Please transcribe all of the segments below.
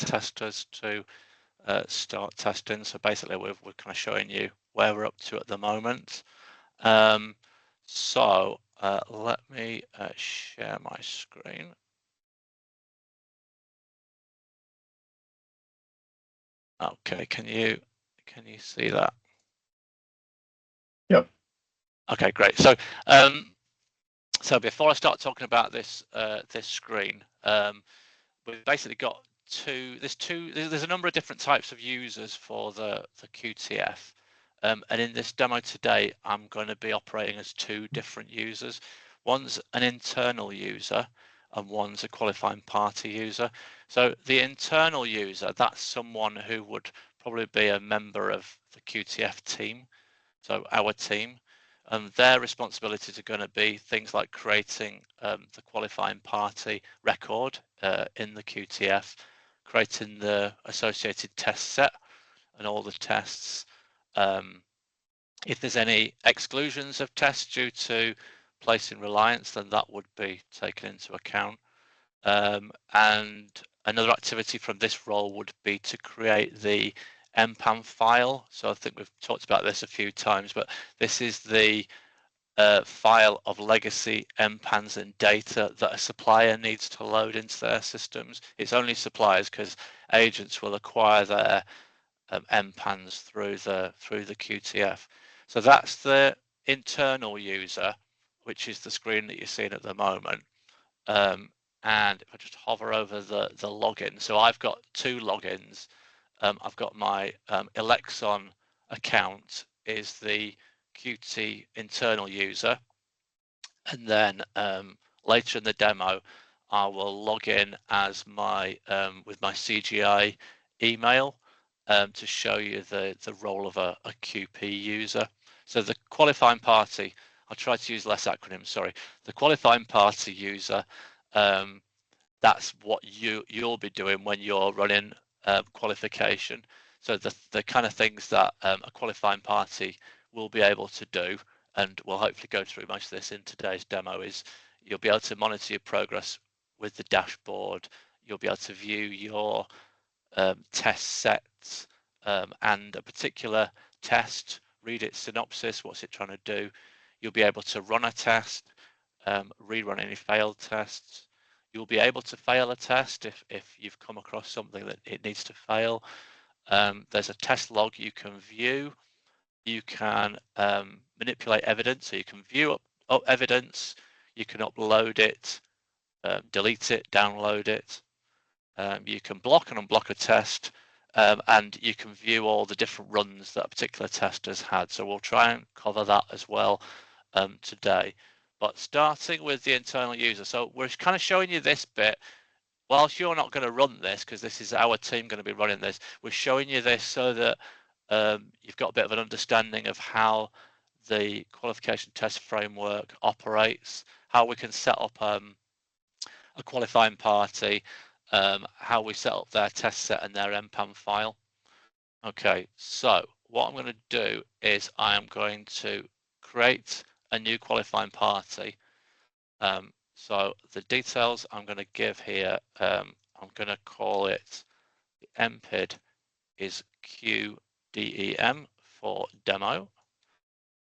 testers to start testing. So basically we're kind of showing you where we're up to at the moment. So let me share my screen. Okay, can you see that? Yep. Okay, great. So so before I start talking about this this screen, we've basically got there's a number of different types of users for the QTF, and in this demo today I'm going to be operating as two different users. One's an internal user and one's a qualifying party user. So the internal user, that's someone who would probably be a member of the QTF team, so our team, and their responsibilities are going to be things like creating the qualifying party record in the QTF, creating the associated test set and all the tests. If there's any exclusions of tests due to placing reliance, then that would be taken into account. And another activity from this role would be to create the MPAN file. So I think we've talked about this a few times, but this is the file of legacy MPANs and data that a supplier needs to load into their systems. It's only suppliers because agents will acquire their MPANs through the QTF. So that's the internal user, which is the screen that you're seeing at the moment. And if I just hover over the login, so I've got two logins. I've got my Elexon account is the Qt internal user, and then later in the demo I will log in as my with my CGI email to show you the role of a QP user. So the qualifying party, I'll try to use less acronyms, sorry. The qualifying party user, that's what you'll be doing when you're running qualification. So the kind of things that a qualifying party will be able to do, and we'll hopefully go through most of this in today's demo, is you'll be able to monitor your progress with the dashboard. You'll be able to view your test sets and a particular test, read its synopsis, what's it trying to do. You'll be able to run a test, rerun any failed tests. You'll be able to fail a test if you've come across something that it needs to fail. There's a test log you can view. You can manipulate evidence, so you can view up evidence, you can upload it, delete it, download it. You can block and unblock a test, and you can view all the different runs that a particular test has had. So we'll try and cover that as well today. But starting with the internal user, so we're kind of showing you this bit. Whilst you're not going to run this, because this is our team going to be running this, we're showing you this so that you've got a bit of an understanding of how the qualification test framework operates, how we can set up a qualifying party, how we set up their test set and their MPAN file. Okay, so what I'm going to do is I am going to create a new qualifying party. So the details I'm going to give here, I'm going to call it the MPID is QDEM for demo.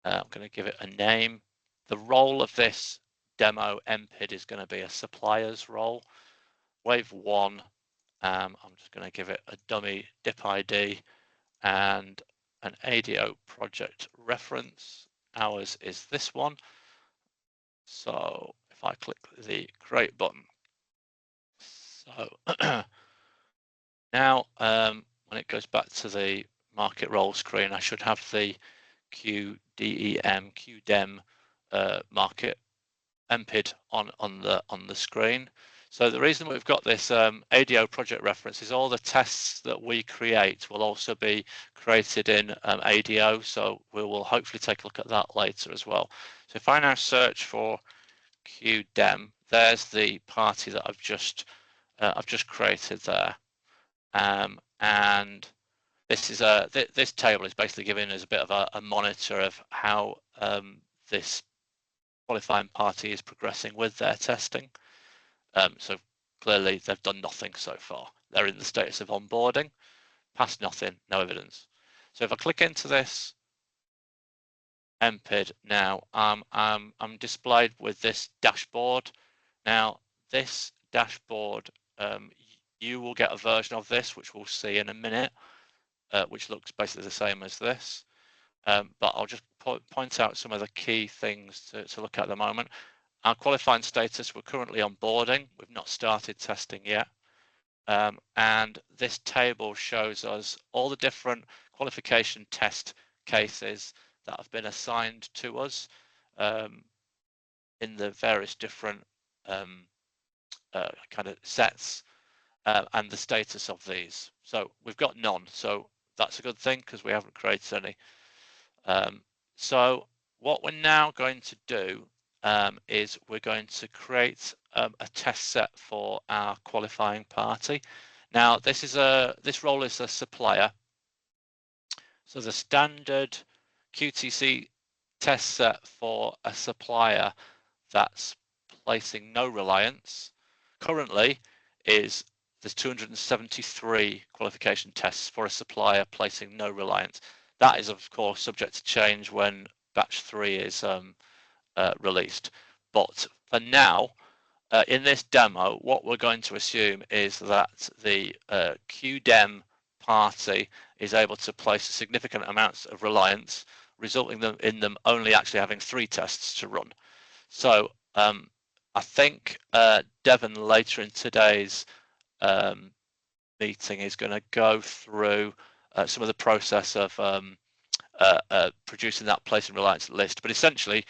I'm going to give it a name. The role of this demo MPID is going to be a supplier's role. Wave 1, I'm just going to give it a dummy DIP ID and an ADO project reference. Ours is this one. So if I click the create button, so now when it goes back to the market role screen, I should have the QDEM market MPID on the screen. So the reason we've got this ADO project reference is all the tests that we create will also be created in ADO. So we will hopefully take a look at that later as well. So if I now search for QDEM, there's the party that I've just created there, and this is this table is basically giving us a bit of a monitor of how this qualifying party is progressing with their testing. So clearly they've done nothing so far. they're in the status of onboarding. Past nothing, no evidence. So if I click into this MPID now, I'm displayed with this dashboard. Now this dashboard, you will get a version of this, which we'll see in a minute, which looks basically the same as this. But I'll just point out some of the key things to look at the moment. Our qualifying status, we're currently onboarding. We've not started testing yet. And this table shows us all the different qualification test cases that have been assigned to us in the various different kind of sets and the status of these. So we've got none, so that's a good thing because we haven't created any. So what we're now going to do is we're going to create a test set for our qualifying party. Now this role is a supplier. So the standard QTC test set for a supplier that's placing no reliance currently is there's 273 qualification tests for a supplier placing no reliance. That is of course subject to change when batch 3 is released. But for now, in this demo, what we're going to assume is that the QDEM party is able to place significant amounts of reliance, resulting in them only actually having 3 tests to run. So I think Devon later in today's meeting is going to go through some of the process of producing that placing reliance list. But essentially,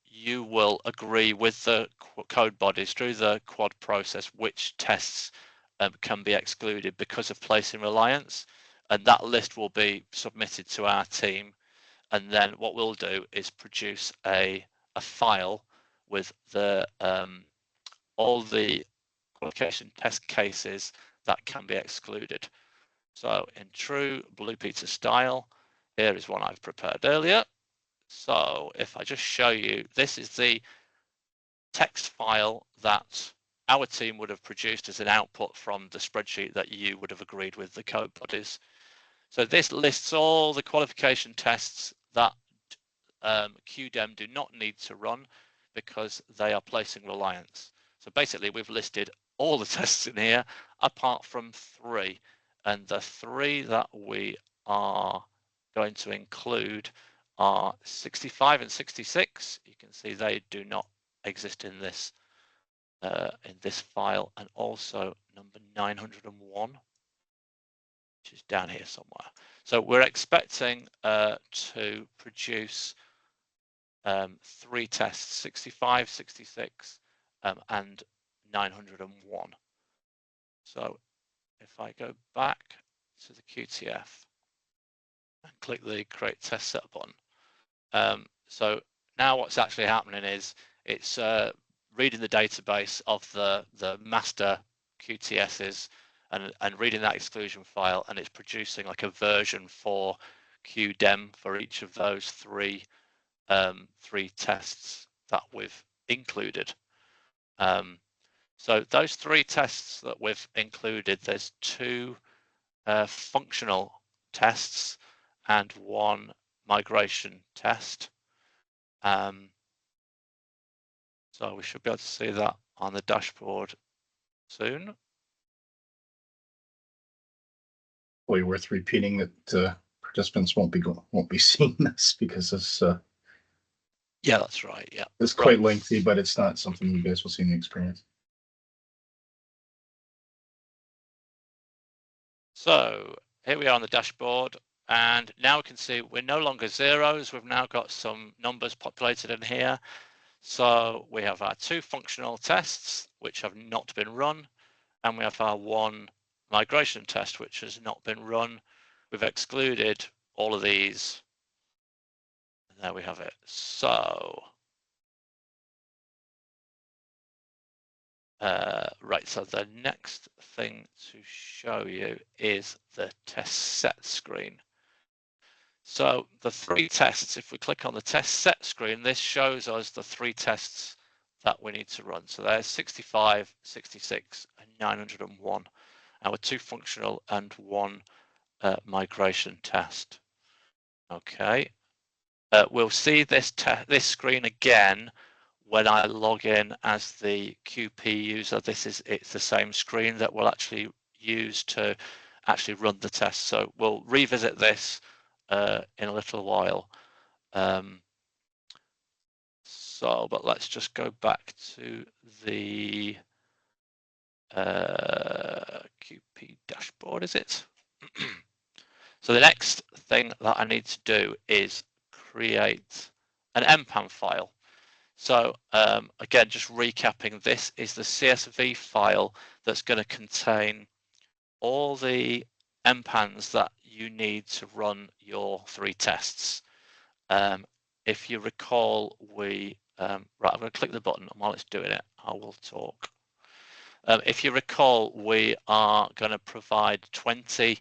you will agree with the code bodies through the quad process which tests can be excluded because of placing reliance, and that list will be submitted to our team. And then what we'll do is produce a file with the all the qualification test cases that can be excluded. So in true Blue Peter style, here is one I've prepared earlier. So if I just show you, this is the text file that our team would have produced as an output from the spreadsheet that you would have agreed with the code bodies. So this lists all the qualification tests that QDEM do not need to run because they are placing reliance. So basically we've listed all the tests in here apart from 3, and the 3 that we are going to include are 65 and 66. You can see they do not exist in this file, and also number 901, which is down here somewhere. So we're expecting to produce 3 tests, 65, 66, and 901. So if I go back to the QTF and click the create test set button, so now what's actually happening is it's reading the database of the master QTSs and reading that exclusion file, and it's producing like a version for QDEM for each of those 3 tests that we've included. So those 3 tests that we've included, there's 2 functional tests and 1 migration test. So we should be able to see that on the dashboard soon. Probably worth repeating that participants won't be seeing this because this. Yeah, that's right. Yeah, it's quite lengthy, but it's not something you guys will see in the experience. So here we are on the dashboard, and now we can see we're no longer zeros. We've now got some numbers populated in here. So we have our 2 functional tests which have not been run, and we have our 1 migration test which has not been run. We've excluded all of these, and there we have it. So right, so the next thing to show you is the test set screen. So the 3 tests, if we click on the test set screen, this shows us the 3 tests that we need to run. So there's 65, 66, and 901. our 2 functional and 1 migration test. Okay, we'll see this screen again when I log in as the QP user. It's the same screen that we'll actually use to actually run the test. So we'll revisit this in a little while. But let's just go back to the QP dashboard, is it? So the next thing that I need to do is create an MPAN file. So again, just recapping, this is the CSV file that's going to contain all the MPANs that you need to run your 3 tests. If you recall, right, I'm going to click the button, and while it's doing it, I will talk. If you recall, we are going to provide 20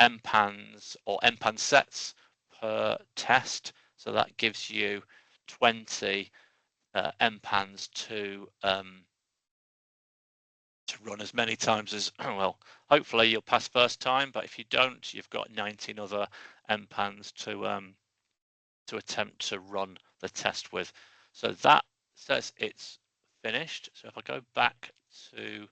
MPANs or MPAN sets per test. So that gives you 20 MPANs to run as many times as, well, hopefully you'll pass first time, but if you don't, you've got 19 other MPANs to attempt to run the test with. So that says it's finished. So if I go back to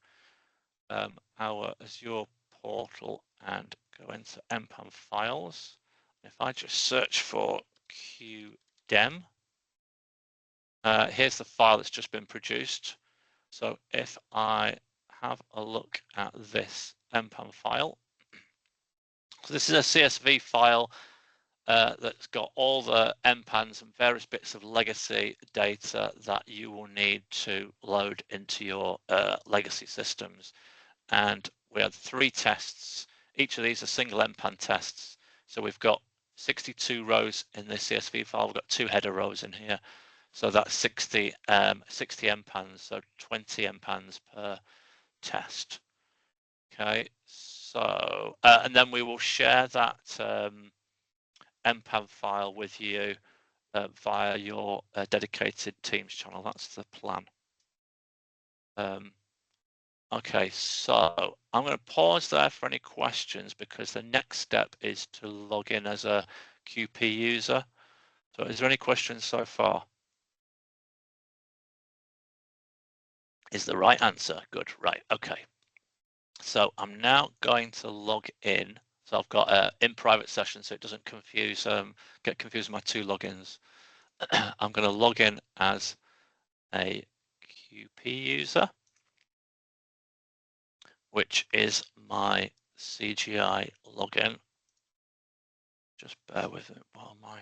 our Azure portal and go into MPAN files, if I just search for QDEM, here's the file that's just been produced. So if I have a look at this MPAN file, so this is a CSV file that's got all the MPANs and various bits of legacy data that you will need to load into your legacy systems. And we had 3 tests. Each of these are single MPAN tests. So we've got 62 rows in this CSV file. We've got 2 header rows in here. So that's 60 MPANs, so 20 MPANs per test. Okay, so and then we will share that MPAN file with you via your dedicated Teams channel. That's the plan. Okay, so I'm going to pause there for any questions because the next step is to log in as a QP user. So is there any questions so far? Is the right answer. Good, right, okay. So I'm now going to log in. So I've got a in private session so it doesn't confuse, get confused with my 2 logins. I'm going to log in as a QP user, which is my CGI login. Just bear with it while my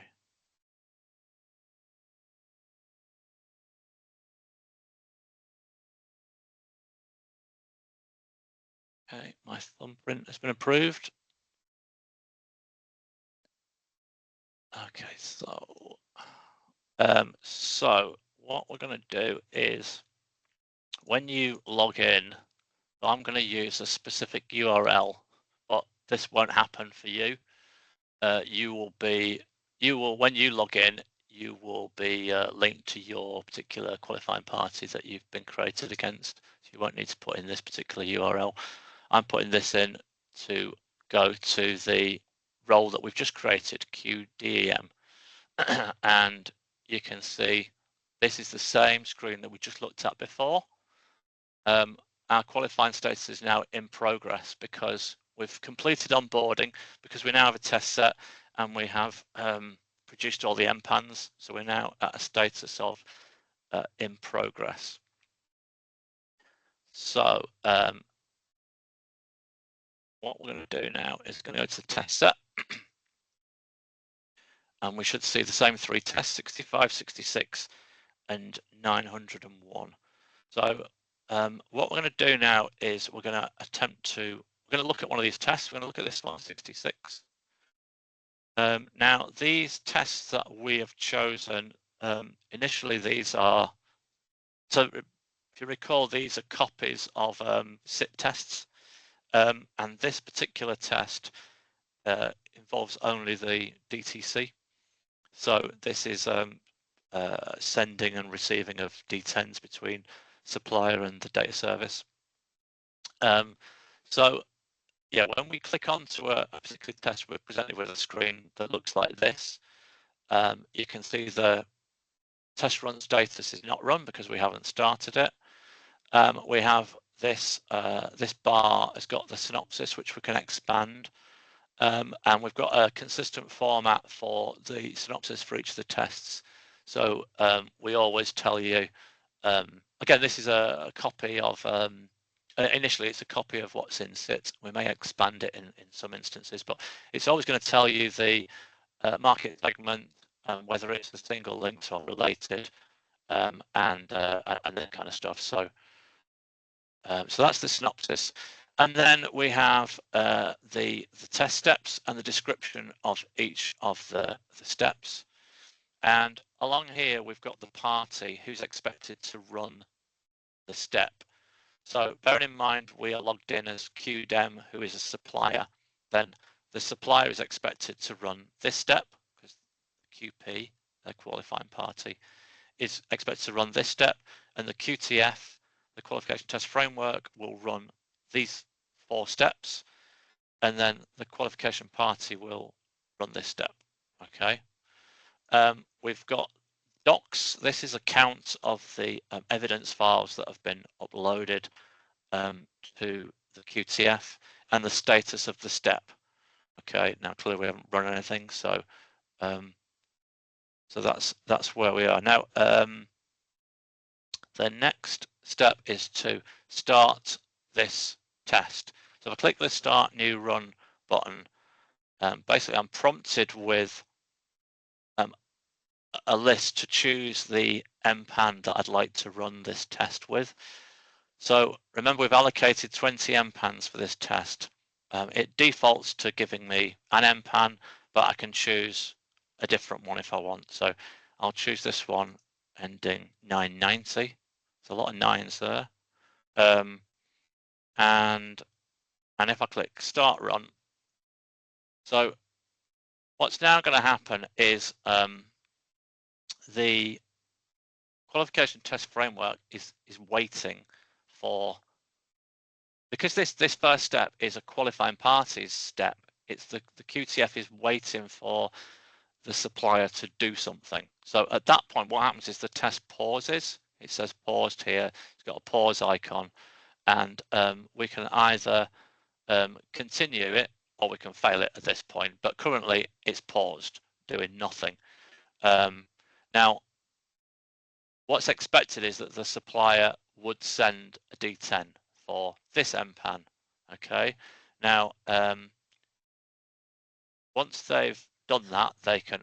my thumbprint has been approved. Okay, so what we're going to do is when you log in, I'm going to use a specific URL, but this won't happen for you. When you log in, you will be linked to your particular qualifying party that you've been created against. So you won't need to put in this particular URL. I'm putting this in to go to the role that we've just created, QDEM. And you can see this is the same screen that we just looked at before. Our qualifying status is now in progress because we've completed onboarding, because we now have a test set and we have produced all the MPANs. So we're now at a status of in progress. So what we're going to do now is going to go to the test set. And we should see the same 3 tests, 65, 66, and 901. So what we're going to do now is we're going to look at one of these tests. We're going to look at this one, 66. Now, these tests that we have chosen, initially these are, so if you recall, these are copies of SIT tests. And this particular test involves only the DTC. So this is sending and receiving of D10s between supplier and the data service. So yeah, when we click onto a particular test, we're presented with a screen that looks like this. You can see the test run status is not run because we haven't started it. We have this this bar has got the synopsis, which we can expand, and we've got a consistent format for the synopsis for each of the tests. So we always tell you, again, this is a copy of, initially it's a copy of what's in SIT. We may expand it in some instances, but it's always going to tell you the market segment, whether it's a single linked or related, and that kind of stuff. So that's the synopsis. And then we have the test steps and the description of each of the steps. And along here, we've got the party who's expected to run the step. So bearing in mind, we are logged in as QDEM, who is a supplier. Then the supplier is expected to run this step because QP, the qualifying party, is expected to run this step, and the QTF, the Qualification Test Framework, will run these 4 steps, and then the qualification party will run this step. Okay. We've got docs. This is a count of the evidence files that have been uploaded to the QTF and the status of the step. Okay. Now clearly we haven't run anything, so so that's where we are now. The next step is to start this test. So if I click the Start New Run button, basically I'm prompted with a list to choose the MPAN that I'd like to run this test with. So remember, we've allocated 20 MPANs for this test. It defaults to giving me an MPAN, but I can choose a different one if I want. So I'll choose this one ending 990. There's a lot of 9s there. And if I click Start Run, so what's now going to happen is the Qualification Test Framework is waiting for, because this first step is a qualifying parties step. It's the QTF is waiting for the supplier to do something. So at that point, what happens is the test pauses. It says paused here. It's got a pause icon, and we can either continue it or we can fail it at this point. But currently, it's paused, doing nothing. Now, what's expected is that the supplier would send a D10 for this MPAN. Okay. Now, once they've done that, they can,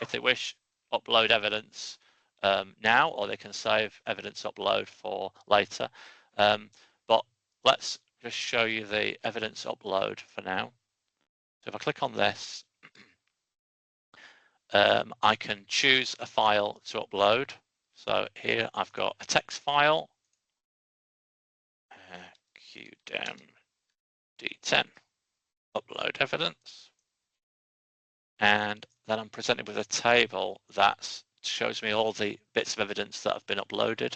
if they wish, upload evidence now, or they can save evidence upload for later. But let's just show you the evidence upload for now. So if I click on this, I can choose a file to upload. So here I've got a text file, QDEM D10, upload evidence. And then I'm presented with a table that shows me all the bits of evidence that have been uploaded.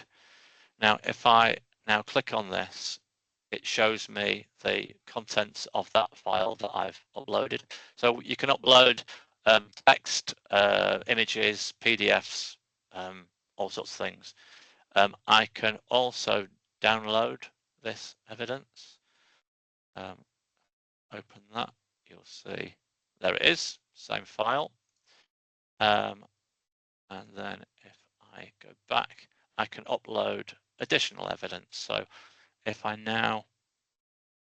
Now, if I now click on this, it shows me the contents of that file that I've uploaded. So you can upload text, images, PDFs, all sorts of things. I can also download this evidence. Open that, you'll see there it is, same file. And then if I go back, I can upload additional evidence. So if I now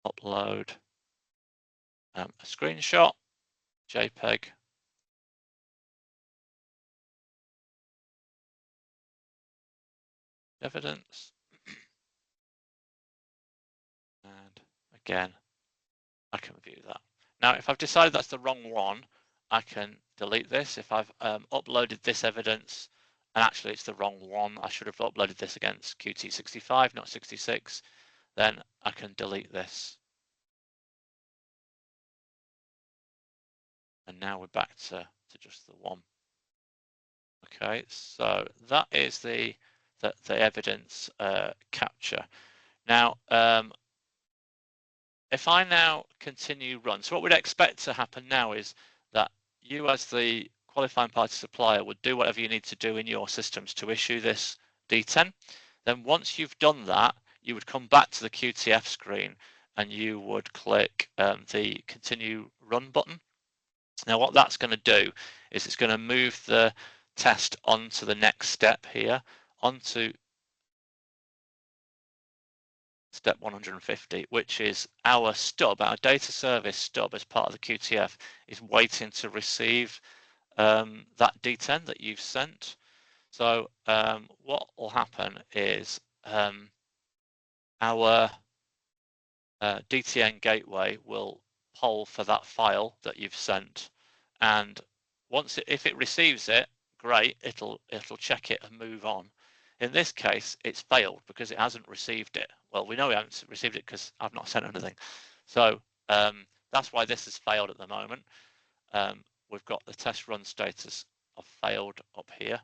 upload a screenshot, JPEG, evidence, and again, I can view that. Now, if I've decided that's the wrong one, I can delete this. If I've uploaded this evidence and actually it's the wrong one, I should have uploaded this against QT65, not 66, then I can delete this. And now we're back to just the one. Okay, so that is the evidence capture. Now, if I now continue run, so what we'd expect to happen now is that you as the qualifying party supplier would do whatever you need to do in your systems to issue this D10. Then once you've done that, you would come back to the QTF screen and you would click the continue run button. Now what that's going to do is it's going to move the test onto the next step here, onto step 150, which is our stub, our data service stub as part of the QTF is waiting to receive that D10 that you've sent. So what will happen is our DTN gateway will poll for that file that you've sent, and once if it receives it, great, it'll check it and move on. In this case, it's failed because it hasn't received it. Well, we know we haven't received it because I've not sent anything. So that's why this has failed at the moment. We've got the test run status of failed up here.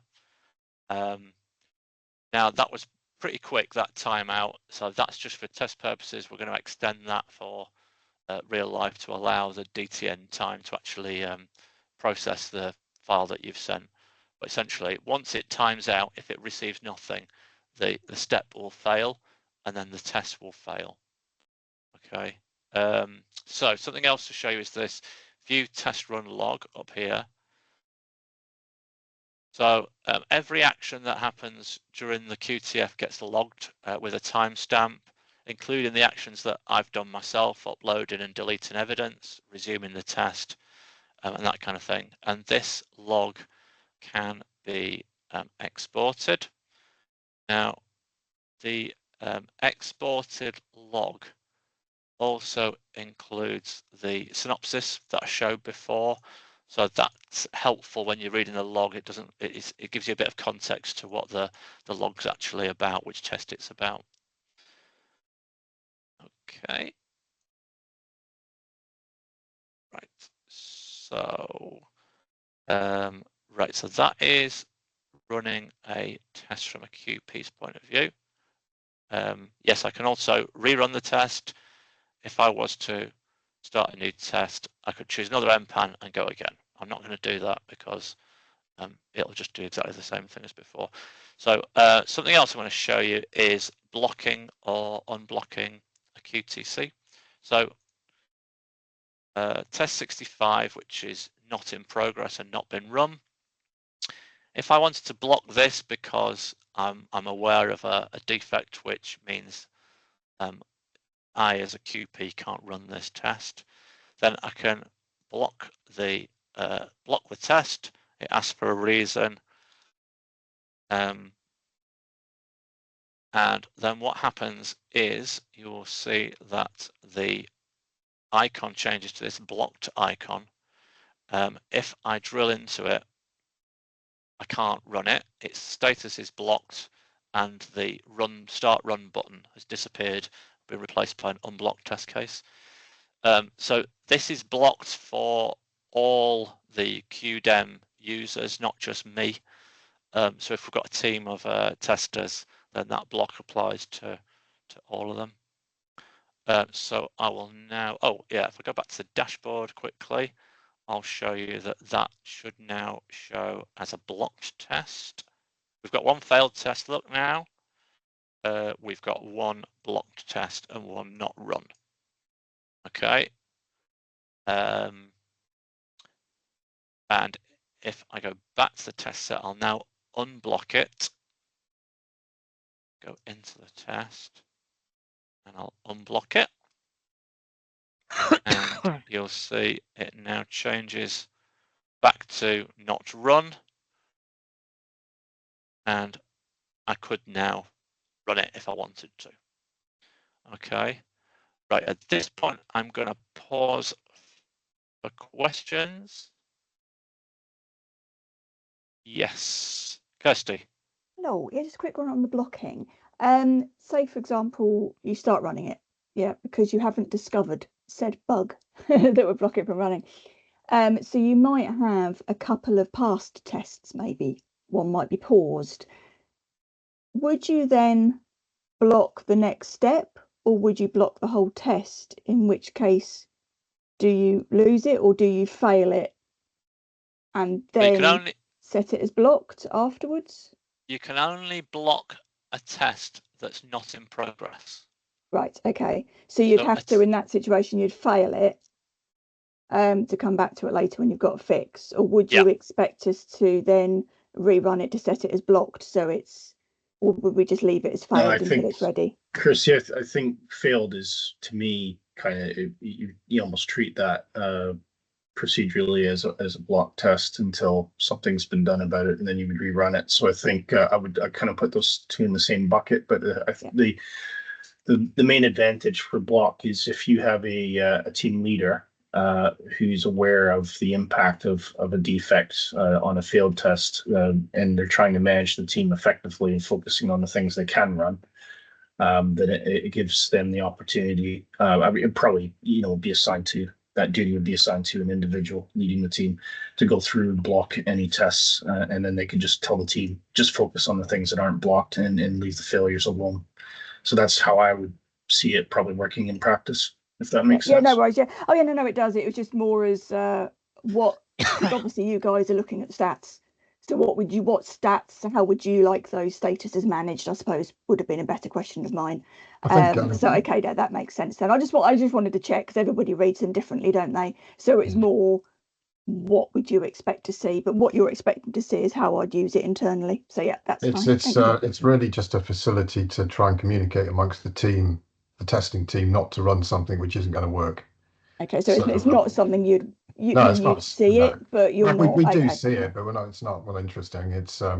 Now that was pretty quick, that timeout. So that's just for test purposes. We're going to extend that for real life to allow the DTN time to actually process the file that you've sent. But essentially, once it times out, if it receives nothing, the step will fail and then the test will fail. Okay. So something else to show you is this view test run log up here. So every action that happens during the QTF gets logged with a timestamp, including the actions that I've done myself, uploading and deleting evidence, resuming the test, and that kind of thing. And this log can be exported. Now, the exported log also includes the synopsis that I showed before. So that's helpful when you're reading the log. It gives you a bit of context to what the log's actually about, which test it's about. Okay. Right. So so that is running a test from a QP's point of view. Yes, I can also rerun the test. If I was to start a new test, I could choose another MPAN and go again. I'm not going to do that because it'll just do exactly the same thing as before. So something else I want to show you is blocking or unblocking a QTC. So test 65, which is not in progress and not been run. If I wanted to block this because I'm aware of a defect, which means I as a QP can't run this test, then I can block the test. It asks for a reason, and then what happens is you will see that the icon changes to this blocked icon. If I drill into it, I can't run it. Its status is blocked, and the start run button has disappeared, been replaced by an unblocked test case. So this is blocked for all the QDEM users, not just me. So if we've got a team of testers, then that block applies to all of them. So I will now, if I go back to the dashboard quickly, I'll show you that should now show as a blocked test. We've got one failed test, look now. We've got one blocked test and one not run. Okay. And if I go back to the test set, I'll now unblock it, go into the test, and I'll unblock it. And you'll see it now changes back to not run. And I could now run it if I wanted to. Okay. Right, at this point, I'm going to pause for questions. Yes, Kirsty. No, yeah, just a quick one on the blocking. Say, for example, you start running it, because you haven't discovered said bug that would block it from running. So you might have a couple of past tests, maybe one might be paused. Would you then block the next step, or would you block the whole test? In which case, do you lose it or do you fail it and then set it as blocked afterwards? You can only block a test that's not in progress. Right, okay. So you'd have to, in that situation, you'd fail it to come back to it later when you've got a fix, or would you expect us to then rerun it to set it as blocked, so it's, or would we just leave it as failed until it's ready? Chris, yeah, I think failed is, to me, kind of, you almost treat that procedurally as a block test until something's been done about it, and then you would rerun it. So I think I kind of put those two in the same bucket, but I think the main advantage for block is if you have a team leader who's aware of the impact of a defect on a failed test, and they're trying to manage the team effectively and focusing on the things they can run, then it gives them the opportunity. I mean, it'd probably, be assigned to, that duty would be assigned to an individual leading the team to go through and block any tests, and then they can just tell the team, just focus on the things that aren't blocked and leave the failures alone. So that's how I would see it probably working in practice, if that makes sense. Yeah, no worries. Yeah. Oh, yeah, no, it does. It was just more as what, obviously you guys are looking at stats. So what stats, how would you like those statuses managed, I suppose, would have been a better question of mine. So, okay, that makes sense then. I just wanted to check, because everybody reads them differently, don't they? So it's more, what would you expect to see? But what you're expecting to see is how I'd use it internally. So yeah, that's fine. It's really just a facility to try and communicate amongst the team, the testing team, not to run something which isn't going to work. Okay, so it's not something you'd see it, but you're not. We do see it, but it's not well interesting. It's I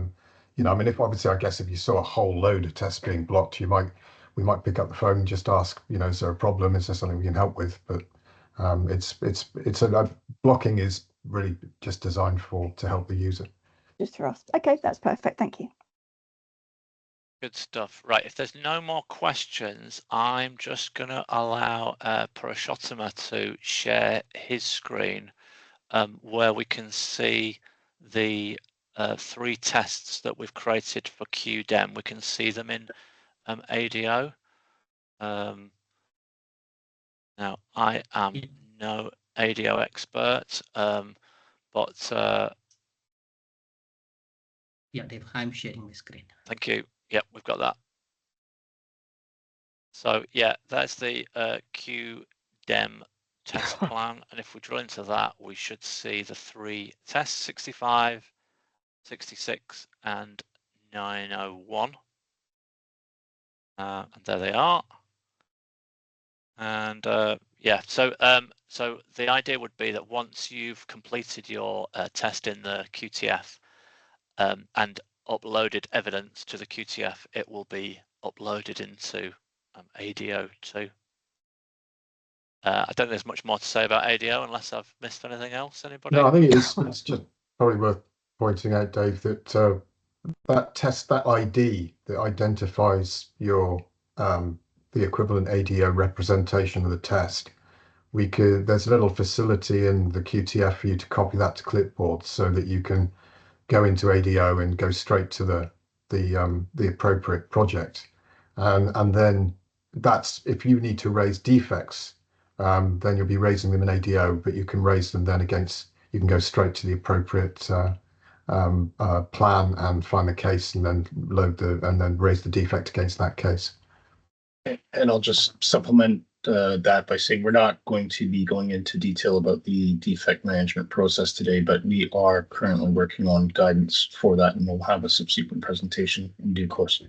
mean, if obviously, I guess if you saw a whole load of tests being blocked, we might pick up the phone and just ask, is there a problem? Is there something we can help with? But blocking is really just designed to help the user. Just for us. Okay, that's perfect. Thank you. Good stuff. Right, if there's no more questions, I'm just going to allow Purushotama to share his screen, where we can see the 3 tests that we've created for QDEM. We can see them in ADO. Now, I am no ADO expert, but yeah, Dave, I'm sharing the screen. Thank you. Yep, we've got that. So yeah, that's the QDEM test plan, and if we drill into that, we should see the 3 tests: 65, 66, and 901. And there they are. And yeah, so the idea would be that once you've completed your test in the QTF and uploaded evidence to the QTF, it will be uploaded into ADO too. I don't think there's much more to say about ADO unless I've missed anything else. Anybody? No, I think it's just probably worth pointing out, Dave, that that ID that identifies your the equivalent ADO representation of the test, there's a little facility in the QTF for you to copy that to clipboard so that you can go into ADO and go straight to the appropriate project, and then that's if you need to raise defects, then you'll be raising them in ADO, but you can raise them then you can go straight to the appropriate plan and find the case and then and then raise the defect against that case. And I'll just supplement that by saying we're not going to be going into detail about the defect management process today, but we are currently working on guidance for that, and we'll have a subsequent presentation in due course.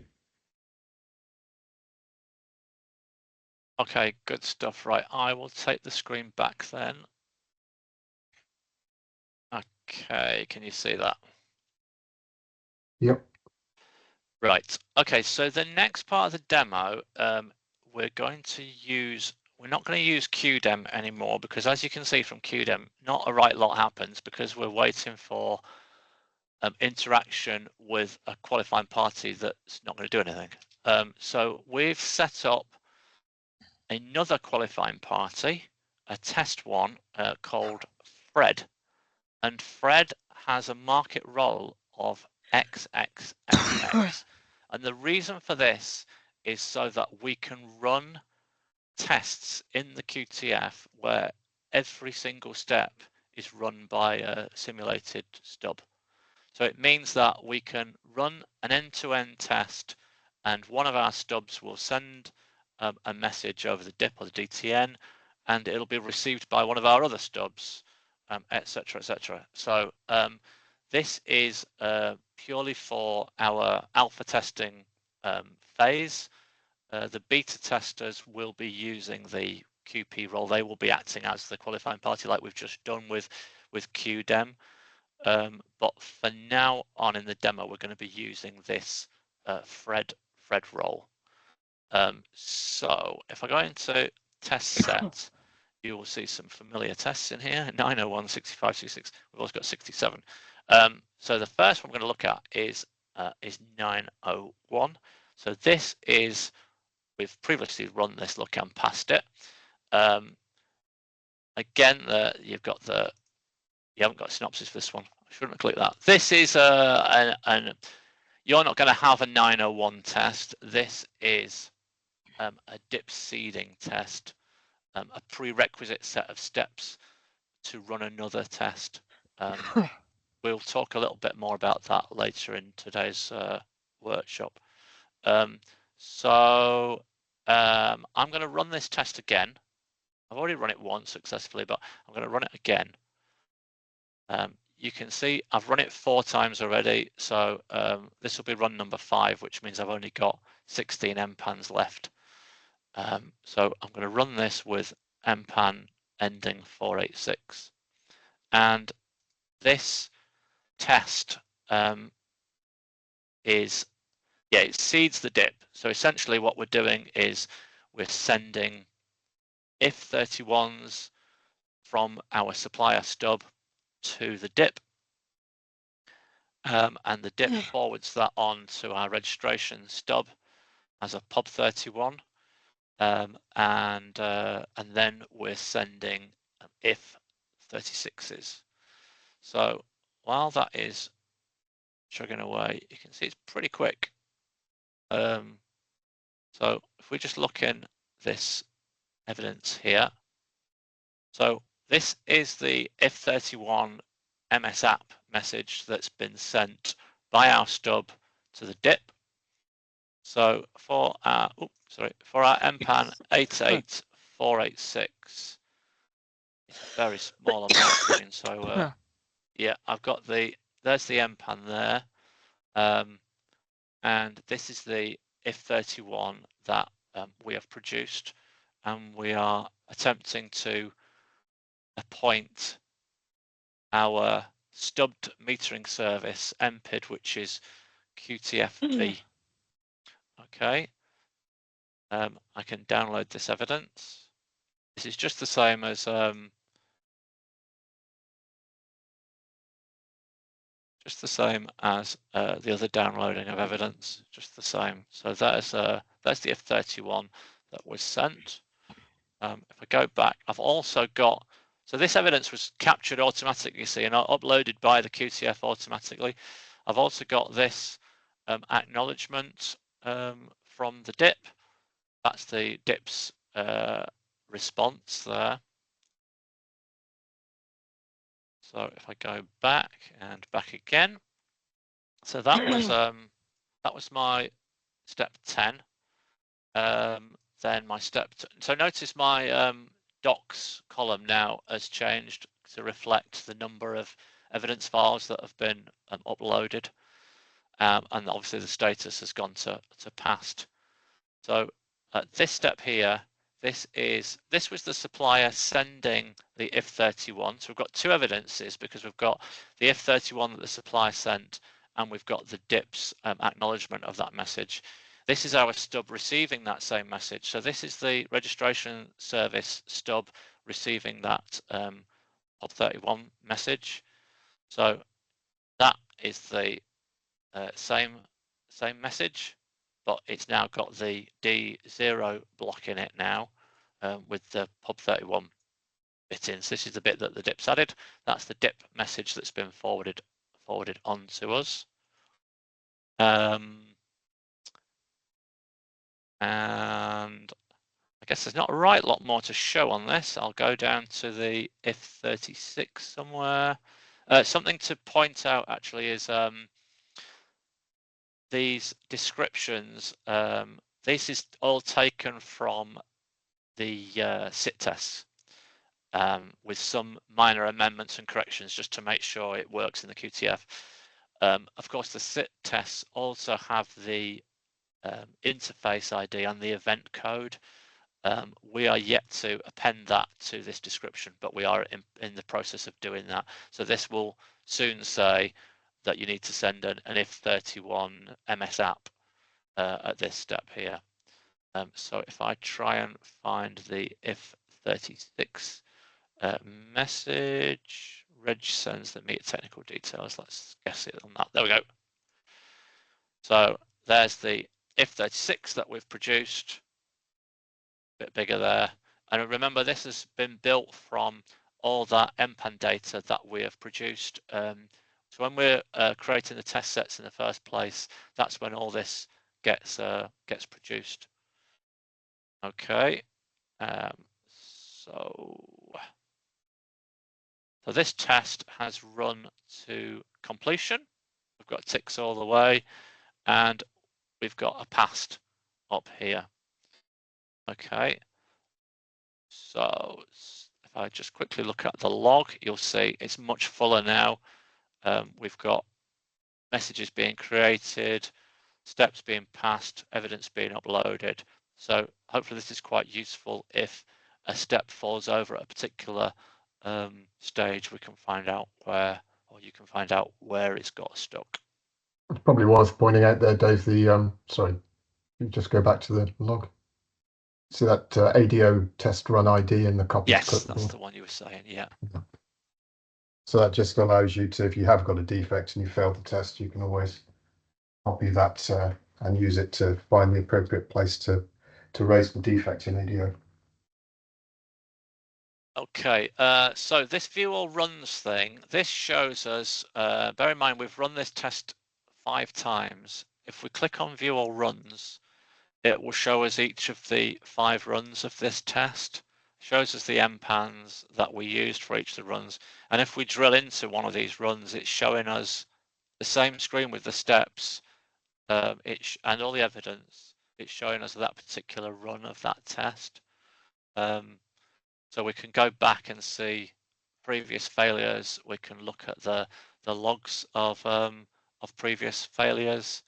Okay, good stuff. Right, I will take the screen back then. Okay, can you see that? Yep. Right. Okay, so the next part of the demo, we're not going to use QDEM anymore, because as you can see from QDEM, not a right lot happens because we're waiting for interaction with a qualifying party that's not going to do anything. So we've set up another qualifying party, a test one called Fred, and Fred has a market role of XXXX. And the reason for this is so that we can run tests in the QTF where every single step is run by a simulated stub. So it means that we can run an end-to-end test, and one of our stubs will send a message over the DIP or the DTN, and it'll be received by one of our other stubs, etc., etc. So this is purely for our alpha testing phase. The beta testers will be using the QP role. They will be acting as the qualifying party like we've just done with QDEM. But for now on in the demo, we're going to be using this Fred role. So if I go into test set, you will see some familiar tests in here: 901, 65, 66. We've also got 67. So the first one we're going to look at is 901. So this is, we've previously run this look and passed it. Again, you haven't got a synopsis for this one. I shouldn't have clicked that. This is you're not going to have a 901 test. This is a DIP seeding test, a prerequisite set of steps to run another test. We'll talk a little bit more about that later in today's workshop. So I'm going to run this test again. I've already run it once successfully, but I'm going to run it again. You can see I've run it 4 times already, so this will be run number 5, which means I've only got 16 MPANs left. So I'm going to run this with MPAN ending 486, and this test it seeds the DIP. So essentially what we're doing is we're sending if31s from our supplier stub to the DIP, and the DIP forwards that on to our registration stub as a POB31, and then we're sending if36s. So while that is chugging away, you can see it's pretty quick. So if we just look in this evidence here, so this is the if31 MS app message that's been sent by our stub to the DIP. So for our MPAN 88486, it's a very small on my screen. So yeah, I've got there's the MPAN there, and this is the if31 that we have produced, and we are attempting to appoint our stubbed metering service MPID, which is QTFB. Okay, I can download this evidence. This is just the same as the other downloading of evidence, just the same. So that's the if31 that was sent. If I go back, I've also got, so this evidence was captured automatically, you see, and uploaded by the QTF automatically. I've also got this acknowledgement from the DIP. That's the DIP's response there. So if I go back and back again, so that was my step 10. Then my so notice my docs column now has changed to reflect the number of evidence files that have been uploaded, and obviously the status has gone to passed. So this step here, this was the supplier sending the if31. So we've got 2 evidences, because we've got the if31 that the supplier sent, and we've got the DIP's acknowledgement of that message. This is our stub receiving that same message. So this is the registration service stub receiving that POB31 message. So that is the same message, but it's now got the D0 block in it now, with the POB31 bit in. So this is the bit that the DIP's added. That's the DIP message that's been forwarded on to us. And I guess there's not a right lot more to show on this. I'll go down to the if 36 somewhere. Something to point out actually is these descriptions. This is all taken from the sit tests with some minor amendments and corrections just to make sure it works in the QTF. Of course, the sit tests also have the interface ID and the event code. We are yet to append that to this description, but we are in the process of doing that. So this will soon say that you need to send an if31 MS app at this step here. So if I try and find the if36 message, Reg sends the meet technical details. Let's guess it on that. There we go. So there's the if36 that we've produced. Bit bigger there, and remember this has been built from all that MPAN data that we have produced. So when we're creating the test sets in the first place, that's when all this gets produced. Okay, so this test has run to completion. We've got ticks all the way, and we've got a passed up here. Okay, so if I just quickly look at the log, you'll see it's much fuller now. We've got messages being created, steps being passed, evidence being uploaded. So hopefully this is quite useful. If a step falls over at a particular stage, we can find out where, or you can find out where it's got stuck. It's probably worth pointing out there, Dave, the sorry, you just go back to the log. See that ADO test run ID in the copy. Yes, that's the one you were saying, yeah. So that just allows you to, if you have got a defect and you failed the test, you can always copy that and use it to find the appropriate place to raise the defect in ADO. Okay, so this view all runs thing, this shows us, bear in mind we've run this test 5 times. If we click on view all runs, it will show us each of the 5 runs of this test. Shows us the MPANs that we used for each of the runs. And if we drill into one of these runs, it's showing us the same screen with the steps and all the evidence. It's showing us that particular run of that test. So we can go back and see previous failures. We can look at the logs of previous failures.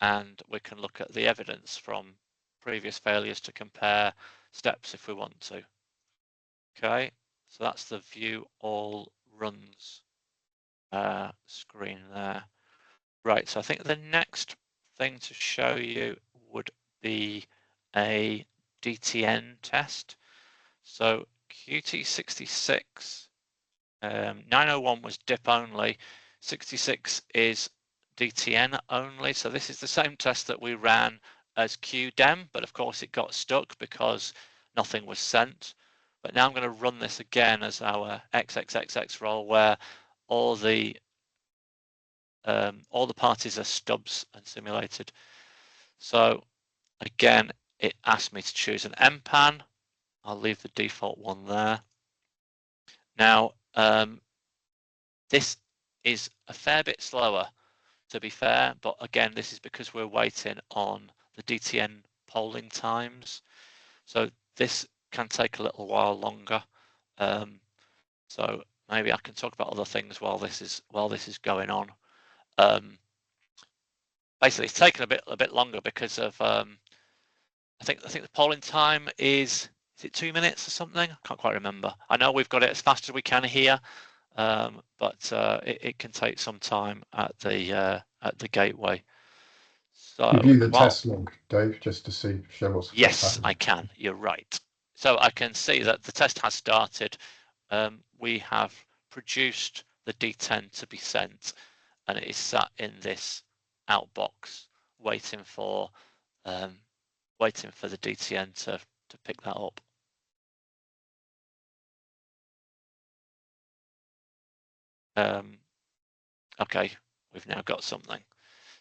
And we can look at the evidence from previous failures to compare steps if we want to. Okay, so that's the view all runs screen there. Right, so I think the next thing to show you would be a DTN test. So QT66, 901 was dip only, 66 is DTN only. So this is the same test that we ran as QDEM, but of course it got stuck because nothing was sent. But now I'm going to run this again as our XXXX role, where all the parties are stubs and simulated. So again, it asked me to choose an MPAN. I'll leave the default one there. Now, this is a fair bit slower, to be fair, but again, this is because we're waiting on the DTN polling times. So this can take a little while longer. So maybe I can talk about other things while this is going on. Basically, it's taken a bit longer because of I think the polling time is it 2 minutes or something? I can't quite remember. I know we've got it as fast as we can here, but it can take some time at the gateway. So you view the test log, Dave, just to show what's yes, happening. I can. You're right. So I can see that the test has started. We have produced the D10 to be sent, and it is sat in this outbox waiting for the DTN to pick that up. Okay, we've now got something.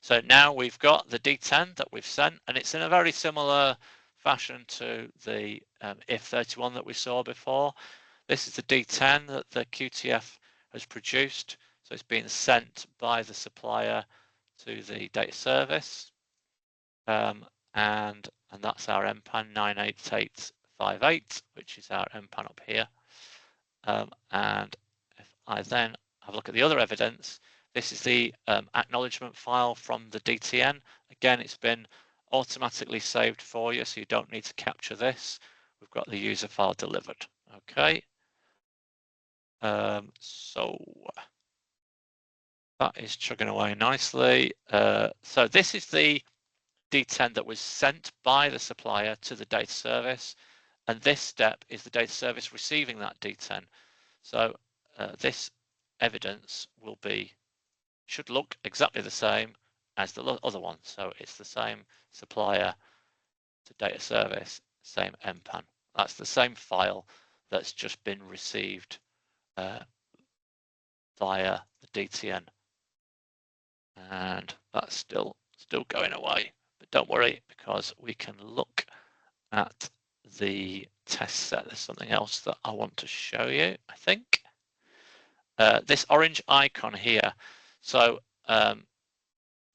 So now we've got the D10 that we've sent, and it's in a very similar fashion to the if31 that we saw before. This is the D10 that the QTF has produced. So it's being sent by the supplier to the data service. And that's our MPAN 98858, which is our MPAN up here. And if I then have a look at the other evidence, this is the acknowledgement file from the DTN. Again, it's been automatically saved for you, so you don't need to capture this. We've got the user file delivered. Okay. So that is chugging away nicely. So this is the D10 that was sent by the supplier to the data service, and this step is the data service receiving that D10. So this evidence should look exactly the same as the other one. So it's the same supplier to data service, same MPAN. That's the same file that's just been received via the DTN, and that's still going away. But don't worry, because we can look at the test set. There's something else that I want to show you, I think. This orange icon here. So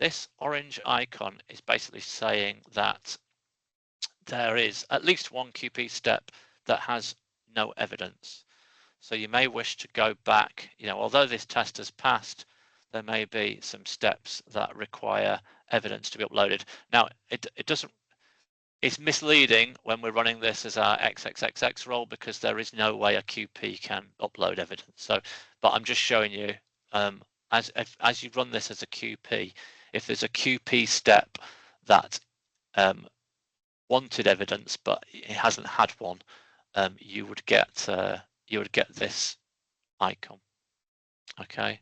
this orange icon is basically saying that there is at least one QP step that has no evidence. So you may wish to go back, although this test has passed, there may be some steps that require evidence to be uploaded. Now, it's misleading when we're running this as our XXXX role, because there is no way a QP can upload evidence. So, but I'm just showing you, as you run this as a QP, if there's a QP step that wanted evidence but it hasn't had one, you would get this icon. Okay.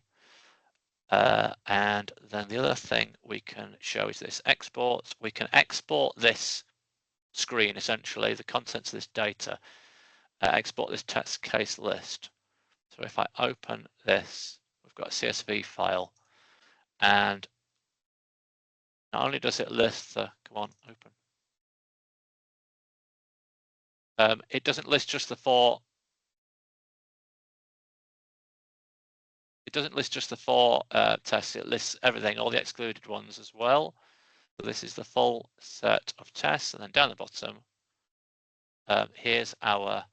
And then the other thing we can show is this export. We can export this screen, essentially the contents of this data, export this test case list. So if I open this, we've got a CSV file, and not only does it list the, come on, open. It doesn't list just the four. It doesn't list just the four tests. It lists everything, all the excluded ones as well. So this is the full set of tests, and then down the bottom, here's our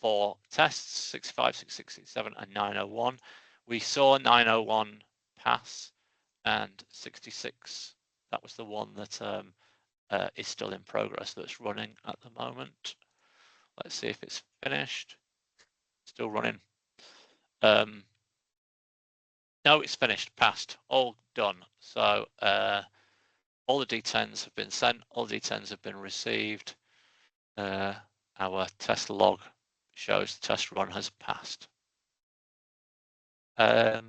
4 tests: 65, 66, 67, and 901. We saw 901 pass, and 66. That was the one that is still in progress, that's running at the moment. Let's see if it's finished. Still running. No, it's finished, passed, all done. So all the D10s have been sent, all the D10s have been received. Our test log shows the test run has passed. I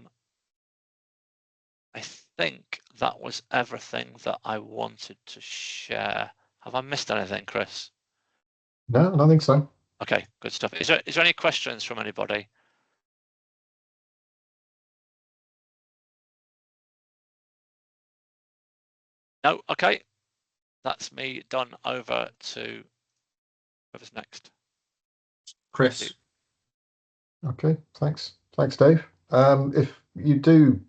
think that was everything that I wanted to share. Have I missed anything, Chris? No, I don't think so. Okay, good stuff. Is there any questions from anybody? No, okay. That's me done. Over to whoever's next. Chris. Okay, thanks. Thanks, Dave. If you do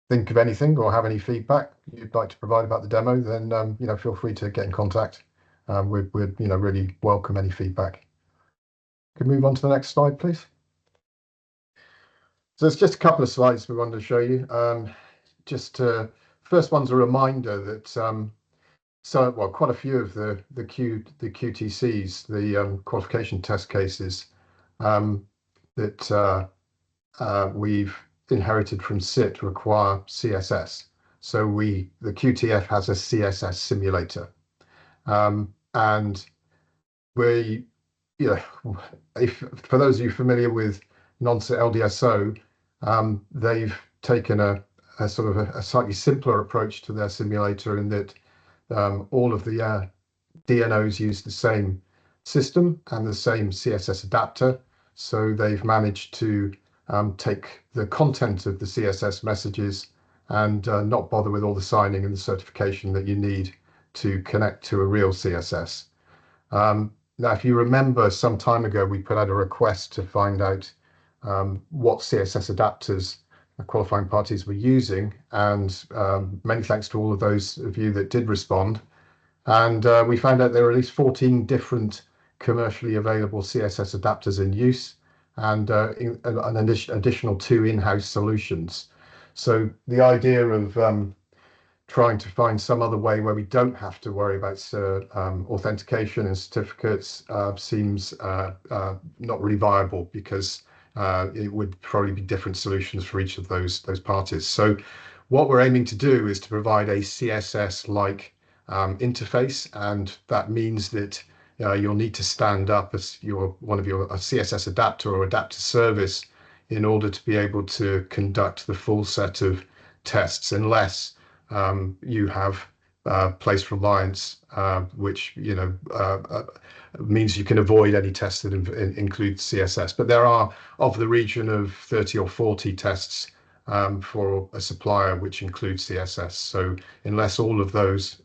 think of anything or have any feedback you'd like to provide about the demo, then feel free to get in contact. We'd really welcome any feedback. Could move on to the next slide, please. So it's just a couple of slides we wanted to show you. First one's a reminder that quite a few of the QTCs, the qualification test cases that we've inherited from SIT require CSS. So the QTF has a CSS simulator, and for those of you familiar with non-SIT LDSO, they've taken a sort of a slightly simpler approach to their simulator, in that all of the DNOs use the same system and the same CSS adapter. So they've managed to take the content of the CSS messages and not bother with all the signing and the certification that you need to connect to a real CSS. Now, if you remember, some time ago, we put out a request to find out what CSS adapters qualifying parties were using, and many thanks to all of those of you that did respond. And we found out there are at least 14 different commercially available CSS adapters in use, and an additional 2 in-house solutions. So the idea of trying to find some other way where we don't have to worry about authentication and certificates seems not really viable, because it would probably be different solutions for each of those parties. So what we're aiming to do is to provide a CSS-like interface, and that means that you'll need to stand up as a CSS adapter or adapter service in order to be able to conduct the full set of tests, unless you have place reliance, which means you can avoid any tests that include CSS. But there are of the region of 30 or 40 tests for a supplier which include CSS. So unless all of those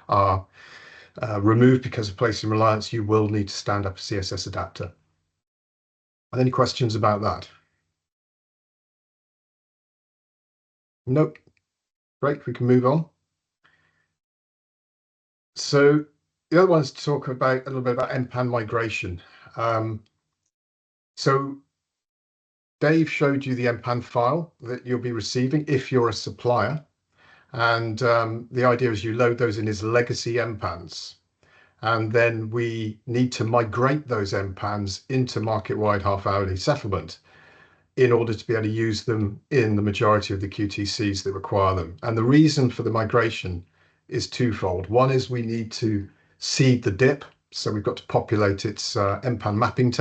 are removed because of placing reliance, you will need to stand up a CSS adapter. Are there any questions about that? Nope. Great, we can move on. So the other one is to talk about a little bit about MPAN migration. So Dave showed you the MPAN file that you'll be receiving if you're a supplier. And the idea is you load those in as legacy MPANs. And then we need to migrate those MPANs into market-wide half-hourly settlement in order to be able to use them in the majority of the QTCs that require them. And the reason for the migration is twofold. One is we need to seed the DIP, so we've got to populate its MPAN mapping